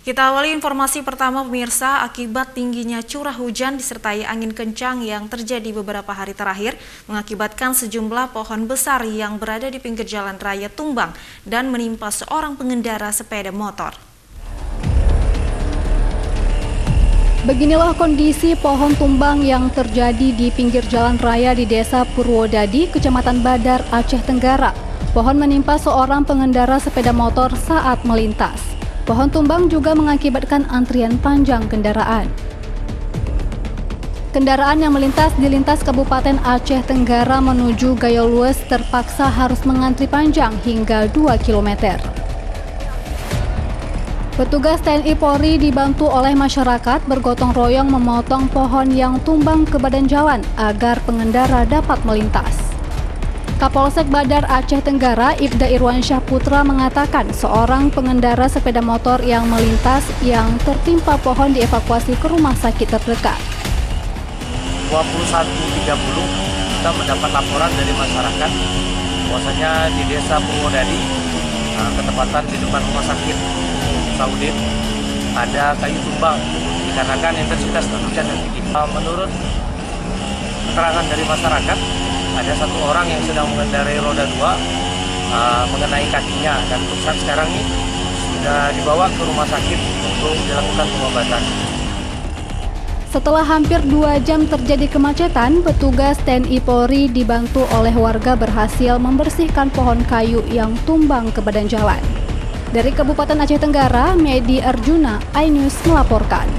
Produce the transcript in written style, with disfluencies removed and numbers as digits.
Kita awali informasi pertama pemirsa, akibat tingginya curah hujan disertai angin kencang yang terjadi beberapa hari terakhir mengakibatkan sejumlah pohon besar yang berada di pinggir jalan raya tumbang dan menimpa seorang pengendara sepeda motor. Beginilah kondisi pohon tumbang yang terjadi di pinggir jalan raya di Desa Purwodadi, Kecamatan Badar, Aceh Tenggara. Pohon menimpa seorang pengendara sepeda motor saat melintas. Pohon tumbang juga mengakibatkan antrian panjang kendaraan. Kendaraan yang melintas di lintas Kabupaten Aceh Tenggara menuju Gayolues terpaksa harus mengantri panjang hingga 2 km. Petugas TNI Polri dibantu oleh masyarakat bergotong royong memotong pohon yang tumbang ke badan jalan agar pengendara dapat melintas. Kapolsek Badar Aceh Tenggara, Ibda Irwansyah Putra mengatakan seorang pengendara sepeda motor yang melintas yang tertimpa pohon dievakuasi ke rumah sakit terdekat. 21.30 kita mendapat laporan dari masyarakat bahwasanya di Desa Purwodadi, ketepatan di depan rumah sakit Saudin, ada kayu tumbang dikarenakan intensitas hujan yang tinggi. Menurut keterangan dari masyarakat, ada satu orang yang sedang mengendarai roda 2 mengenai kakinya dan saat sekarang ini sudah dibawa ke rumah sakit untuk dilakukan pengobatan. Setelah hampir 2 jam terjadi kemacetan, petugas TNI Polri dibantu oleh warga berhasil membersihkan pohon kayu yang tumbang ke badan jalan. Dari Kabupaten Aceh Tenggara, Medi Arjuna, iNews melaporkan.